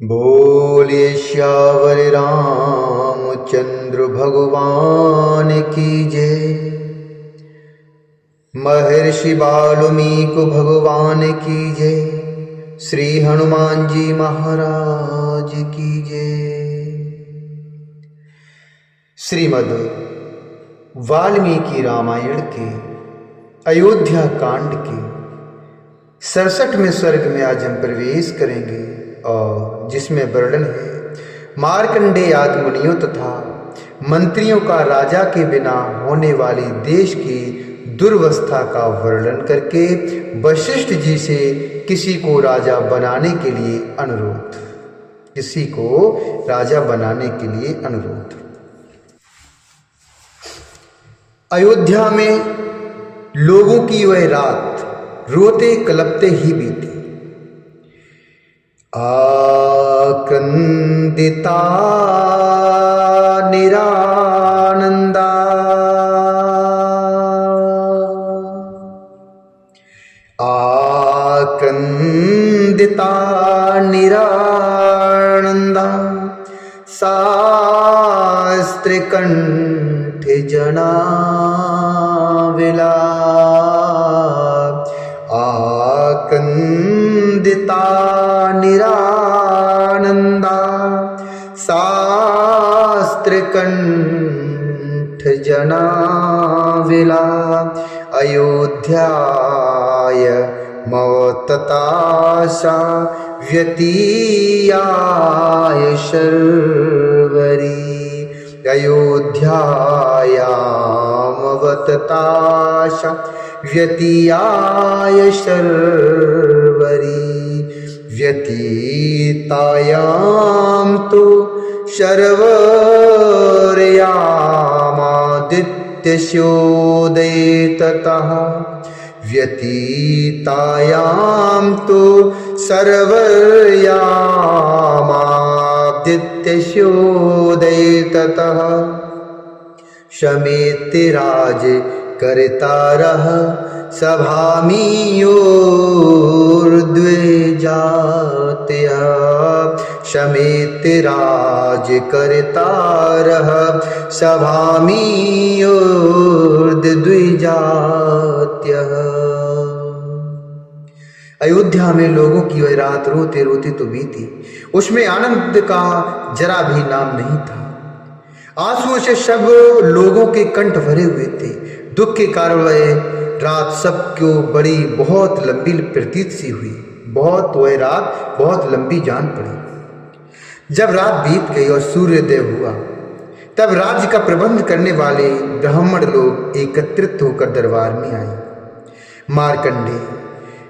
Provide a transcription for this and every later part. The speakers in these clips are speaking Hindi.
बोलिए श्यावर रामचंद्र भगवान की जय। महर्षि वाल्मीकि भगवान की जय। श्री हनुमान जी महाराज की जय। श्रीमद् वाल्मीकि रामायण के अयोध्या कांड के 67वें सर्ग में आज हम प्रवेश करेंगे और जिसमें वर्णन है मार्कंडेय आदि मुनियों तथा मंत्रियों का राजा के बिना होने वाली देश की दुर्वस्था का वर्णन करके वशिष्ठ जी से किसी को राजा बनाने के लिए अनुरोध। अयोध्या में लोगों की वह रात रोते कलपते ही बीती। आक्रंदिता निरानंदा शास्त्रकंठ जना विला। आक्रंदिता निरानंदा शास्त्रकंठ जना विला। अयोध्याय मवतताशा व्यतीयाय शर्वरी। अयोध्यायामवतताशा व्यतीयाय शर्वरी। व्यतीतायां तु शर्वर्यामादित्यस्योदयेततः। व्यतीतायां तु सर्वर्यामादित्यस्योदयेततः। शमेतिराज करतारः सभामियोर्द्विजात्यः। शमेतिराज करतारः सभामियोर्द्विजात्यः। अयोध्या में लोगों की वह रात रोते रोते तो बीती, उसमें आनंद का जरा भी नाम नहीं था। आंसुओं से सब लोगों के कंठ भरे हुए थे। दुख के कारण वह रात सबको बड़ी बहुत लंबी प्रतीत सी हुई। वह रात बहुत लंबी जान पड़ी। जब रात बीत गई और सूर्योदय हुआ तब राज्य का प्रबंध करने वाले ब्राह्मण लोग एकत्रित होकर दरबार में आए।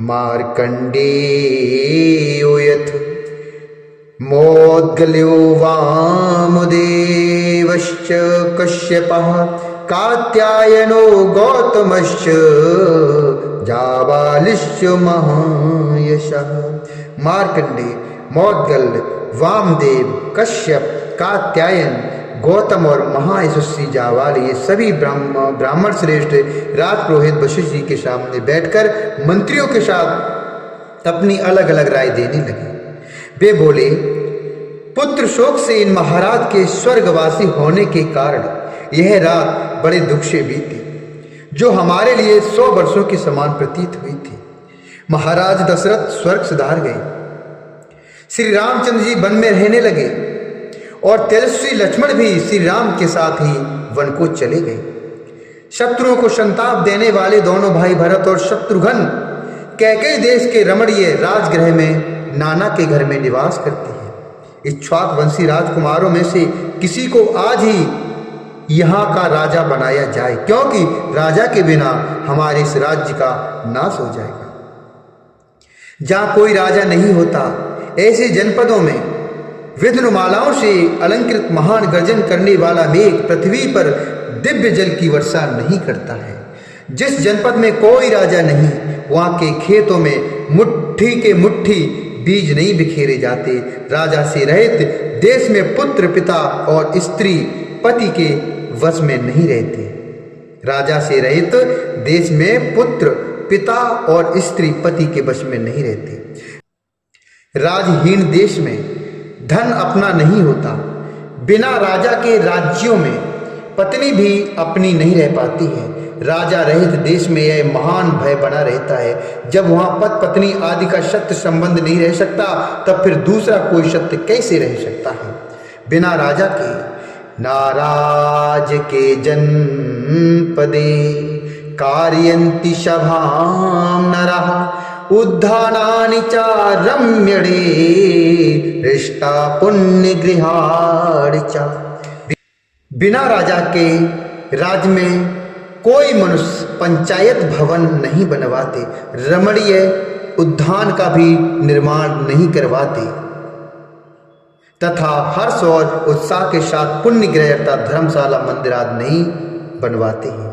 मार्कंडेयोयथ मोद्गल्यो वामदेवश्च कश्यपः कात्यायनो गौतमश्च जाबालिश्च महायशः। मार्कंडेय, मोद्गल्य, वामदेव, कश्यप, कात्यायन, गौतम और महायशस्वी जाबाली ये सभी ब्राह्मण श्रेष्ठ राज पुरोहित वशिष्ठ जी के सामने बैठकर मंत्रियों के साथ अपनी अलग अलग राय देने लगे। वे बोले, पुत्र शोक से इन महाराज के स्वर्गवासी होने के कारण यह रात बड़े दुख से बीती, जो हमारे लिए 100 वर्षों की समान प्रतीत हुई थी। महाराज दशरथ स्वर्ग सिधार गए। श्री रामचंद्र जी वन में रहने लगे और तेजस्वी लक्ष्मण भी श्री राम के साथ ही वन को चले गए। शत्रुओं को संताप देने वाले दोनों भाई भरत और शत्रुघ्न कैकेयी देश के रमणीय राजगृह में नाना के घर में निवास करते हैं। इक्ष्वाक वंशी राजकुमारों में से किसी को आज ही यहाँ का राजा बनाया जाए, क्योंकि राजा के बिना हमारे इस राज्य का नाश हो जाएगा। जहाँ कोई राजा नहीं होता ऐसे जनपदों में विघ्नमालाओं से अलंकृत महान गर्जन करने वाला मेघ पृथ्वी पर दिव्य जल की वर्षा नहीं करता है। जिस जनपद में कोई राजा नहीं, वहाँ के खेतों में मुट्ठी के मुट्ठी बीज नहीं बिखेरे जाते। राजा से रहित देश में पुत्र पिता और स्त्री पति के वश में नहीं रहते। राजा से रहित देश में पुत्र पिता और स्त्री पति के वश में नहीं रहते। राजहीन देश में धन अपना नहीं होता। बिना राजा के राज्यों में पत्नी भी अपनी नहीं रह पाती है। राजा रहित देश में यह महान भय बना रहता है। जब वहाँ पति पत्नी आदि का सत्य संबंध नहीं रह सकता, तब फिर दूसरा कोई सत्य कैसे रह सकता है। बिना राजा के नाराज के जनपदे कारयन्ति सभां नरः उद्धानानि च रम्यणे हृष्टा पुण्य गृहाणि च। बिना राजा के राज्य में कोई मनुष्य पंचायत भवन नहीं बनवाते, रमणीय उद्यान का भी निर्माण नहीं करवाते तथा हर्ष और उत्साह के साथ पुण्य गृह अर्थात धर्मशाला मंदिर आदि नहीं बनवाते हैं।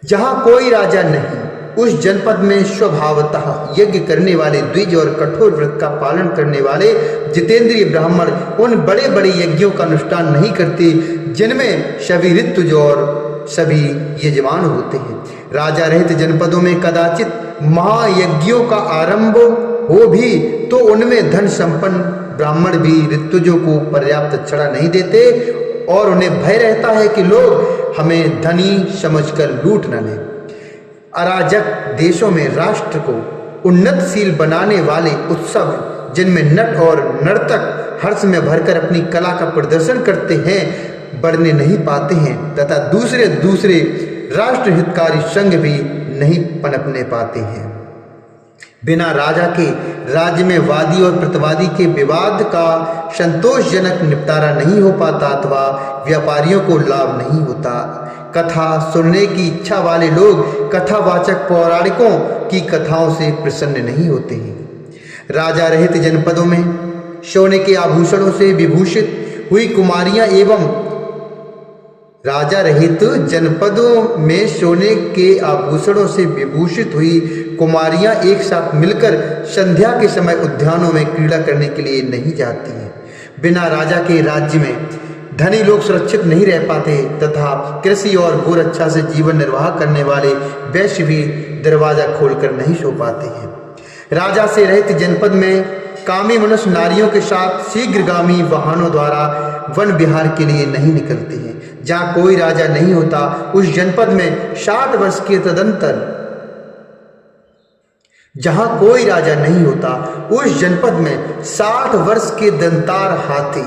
जहाँ कोई राजा नहीं, उस जनपद में स्वभावतः यज्ञ करने वाले द्विज और कठोर व्रत का पालन करने वाले जितेंद्रिय ब्राह्मण उन बड़े बड़े यज्ञों का अनुष्ठान नहीं करते जिनमें सभी ऋतुज और सभी यजमान होते हैं। राजा रहित जनपदों में कदाचित महायज्ञों का आरंभ हो भी तो उनमें धन संपन्न ब्राह्मण भी ऋतुजों को पर्याप्त छड़ा नहीं देते और उन्हें भय रहता है कि लोग हमें धनी समझकर लूट न लें। अराजक देशों में राष्ट्र को उन्नतशील बनाने वाले उत्सव जिनमें नट और नर्तक हर्ष में भरकर अपनी कला का प्रदर्शन करते हैं बढ़ने नहीं पाते हैं तथा दूसरे राष्ट्र हितकारी संघ भी नहीं पनपने पाते हैं। बिना राजा के राज्य में वादी और प्रतिवादी के विवाद का संतोषजनक निपटारा नहीं हो पाता अथवा व्यापारियों को लाभ नहीं होता। कथा सुनने की इच्छा वाले लोग कथावाचक पौराणिकों की कथाओं से प्रसन्न नहीं होते हैं। राजा रहित जनपदों में सोने के आभूषणों से विभूषित हुई कुमारियां एवं राजा रहित जनपदों में सोने के आभूषणों से विभूषित हुई कुमारियां एक साथ मिलकर संध्या के समय उद्यानों में क्रीड़ा करने के लिए नहीं जाती हैं। बिना राजा के राज्य में धनी लोग सुरक्षित नहीं रह पाते तथा कृषि और गोरक्षा से जीवन निर्वाह करने वाले वैश्य भी दरवाजा खोलकर नहीं सो पाते हैं। राजा से रहित जनपद में कामी मनुष्य नारियों के साथ शीघ्रगामी वाहनों द्वारा वन विहार के लिए नहीं निकलते हैं। जहाँ कोई राजा नहीं होता उस जनपद में 60 वर्ष के तदंतर जहाँ कोई राजा नहीं होता उस जनपद में 60 वर्ष के दंतार हाथी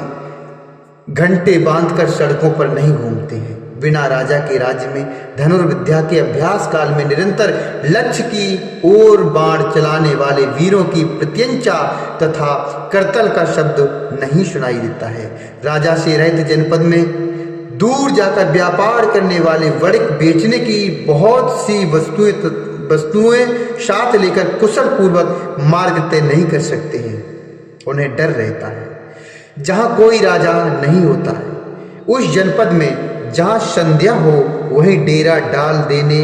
घंटे बांधकर सड़कों पर नहीं घूमते हैं। बिना राजा के राज्य में धनुर्विद्या के अभ्यास काल में निरंतर लक्ष्य की ओर बाण चलाने वाले वीरों की प्रत्यंचा तथा करतल का शब्द नहीं सुनाई देता है। राजा से रहित जनपद में दूर जाकर व्यापार करने वाले वणिक बेचने की बहुत सी वस्तुएं साथ लेकर कुशल पूर्वक मार्ग तय नहीं कर सकते हैं। उन्हें डर रहता है। जहाँ कोई राजा नहीं होता है उस जनपद में जहाँ संध्या हो वहीं डेरा डाल देने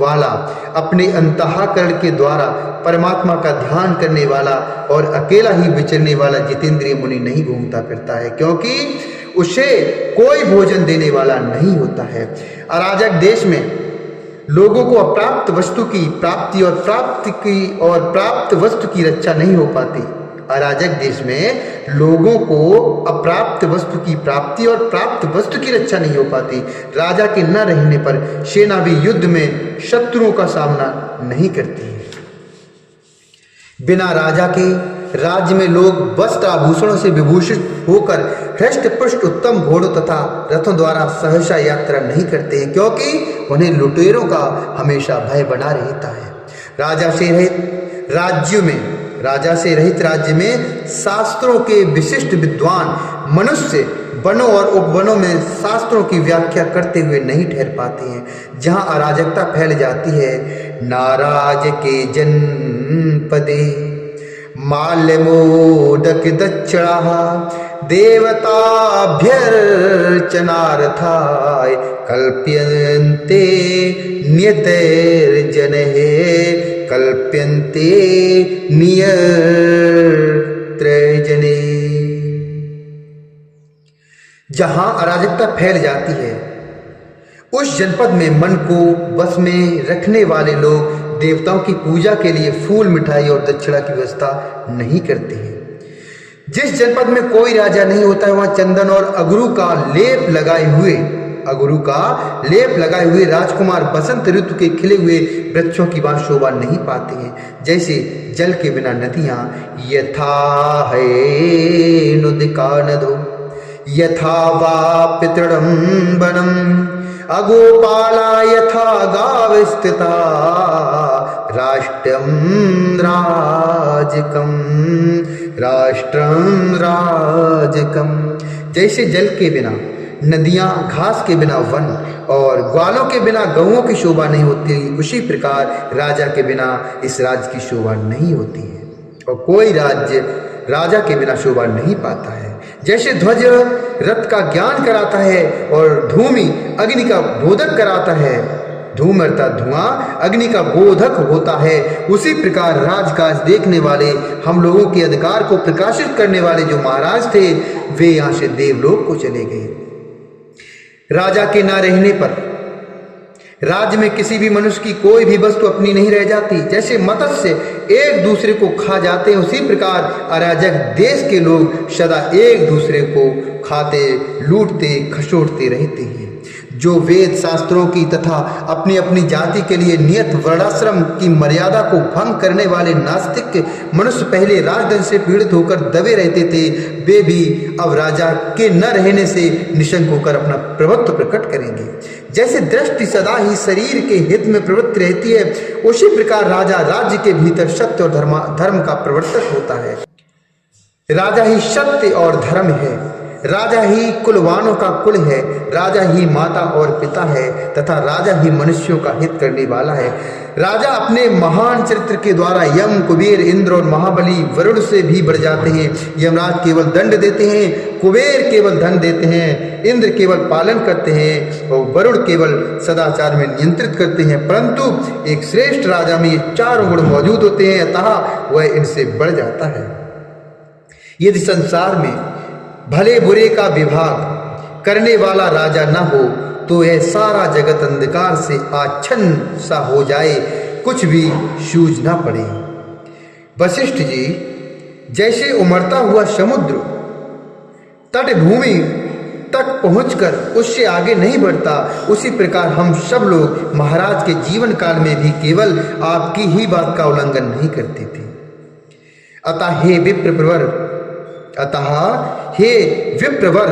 वाला अपने अंतःकरण के द्वारा परमात्मा का ध्यान करने वाला और अकेला ही विचरने वाला जितेंद्रिय मुनि नहीं घूमता फिरता है, क्योंकि उसे कोई भोजन देने वाला नहीं होता है। अराजक देश में लोगों को अप्राप्त वस्तु की प्राप्ति और प्राप्त वस्तु की रक्षा नहीं हो पाती। अराजक देश में लोगों को अप्राप्त वस्तु की प्राप्ति और प्राप्त वस्तु की रक्षा नहीं हो पाती। राजा के न रहने पर सेना भी युद्ध में शत्रुओं का सामना नहीं करती है। बिना राजा के राज्य में लोग वस्त्र आभूषणों से विभूषित होकर हृष्ट पुष्ट उत्तम घोड़ों तथा रथों द्वारा सहसा यात्रा नहीं करते हैं, क्योंकि उन्हें लुटेरों का हमेशा भय बना रहता है। राजा से रहित राज्य में शास्त्रों के विशिष्ट विद्वान मनुष्य वनों और उपवनों में शास्त्रों की व्याख्या करते हुए नहीं ठहर पाते हैं। जहाँ अराजकता फैल जाती है, नाराज के जनपदे माल्यमोदक दक्षिणा देवताभ्यर्चनार्थाय कल्प्यन्ते नियतैर्जनैः कल्प्यन्ते नियत्रजने। जहां अराजकता फैल जाती है उस जनपद में मन को बस में रखने वाले लोग देवताओं की पूजा के लिए फूल मिठाई और दक्षिणा की व्यवस्था नहीं करते हैं। जिस जनपद में कोई राजा नहीं होता है वहां चंदन और अगरू का लेप लगाए हुए राजकुमार बसंत ऋतु के खिले हुए वृक्षों की वहां शोभा नहीं पाते हैं। जैसे जल के बिना नदियां यथा है नुदिका नदो यथा वा पितृणं वनम अगोपाला यथा गाव स्थिता राष्ट्रम राजकम। जैसे जल के बिना नदियां, घास के बिना वन और ग्वालों के बिना गौओं की शोभा नहीं होती, उसी प्रकार राजा के बिना इस राज्य की शोभा नहीं होती है और कोई राज्य राजा के बिना शोभा नहीं पाता है। जैसे ध्वज रथ का ज्ञान कराता है और धूमि अग्नि का बोधक कराता है, धूम अर्थात धुआं अग्नि का बोधक होता है, उसी प्रकार राजकाज देखने वाले, हम लोगों के अधिकार को प्रकाशित करने वाले जो महाराज थे वे यहाँ से देवलोक को चले गए। राजा के न रहने पर राज्य में किसी भी मनुष्य की कोई भी वस्तु अपनी नहीं रह जाती। जैसे मत्स्य एक दूसरे को खा जाते हैं, उसी प्रकार अराजक देश के लोग सदा एक दूसरे को खाते, लूटते, खसोटते रहते हैं। जो वेद शास्त्रों की तथा अपनी अपनी जाति के लिए नियत वर्णाश्रम की मर्यादा को भंग करने वाले नास्तिक मनुष्य पहले राजधन से पीड़ित होकर दबे रहते थे, वे भी अब राजा के न रहने से निशंक होकर अपना प्रभुत्व प्रकट करेंगे। जैसे दृष्टि सदा ही शरीर के हित में प्रवृत्त रहती है, उसी प्रकार राजा राज्य के भीतर सत्य और धर्म का प्रवर्तक होता है। राजा ही सत्य और धर्म है, राजा ही कुलवानों का कुल है, राजा ही माता और पिता है तथा राजा ही मनुष्यों का हित करने वाला है। राजा अपने महान चरित्र के द्वारा यम, कुबेर, इंद्र और महाबली वरुण से भी बढ़ जाते हैं। यमराज केवल दंड देते हैं, कुबेर केवल धन देते हैं, इंद्र केवल पालन करते हैं और वरुण केवल सदाचार में नियंत्रित करते हैं। परंतु एक श्रेष्ठ राजा में ये चारों गुण मौजूद होते हैं, अतः वह इनसे बढ़ जाता है। यदि संसार में भले बुरे का विभाग करने वाला राजा न हो तो यह सारा जगत अंधकार से आच्छन्न सा हो जाए, कुछ भी सूझ ना पड़े। वशिष्ठ जी, जैसे उमड़ता हुआ समुद्र तटभूमि तक पहुंचकर उससे आगे नहीं बढ़ता, उसी प्रकार हम सब लोग महाराज के जीवन काल में भी केवल आपकी ही बात का उल्लंघन नहीं करते थे। अतः हे विप्रवर,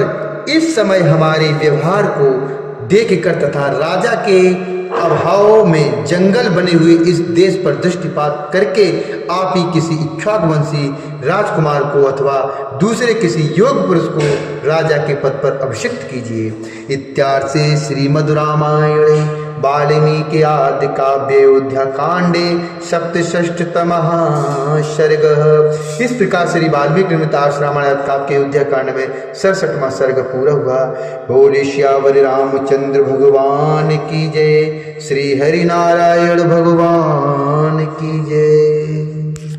इस समय हमारे व्यवहार को देखकर तथा राजा के अभाव में जंगल बने हुए इस देश पर दृष्टिपात करके आप ही किसी इक्ष्वाकुवंशी राजकुमार को अथवा दूसरे किसी योग पुरुष को राजा के पद पर अभिषिक्त कीजिए। इत्यार्थे श्रीमद् रामायणे वाल्मीकि आदि काव्ये अयोध्या कांडे सप्तषष्ठतमः सर्ग। इस प्रकार श्री वाल्मीकि निर्मित रामायण काव्य के अयोध्या कांड में 67वां सर्ग पूरा हुआ। बोले श्यावर रामचंद्र भगवान की जय, श्री हरि नारायण भगवान की जय।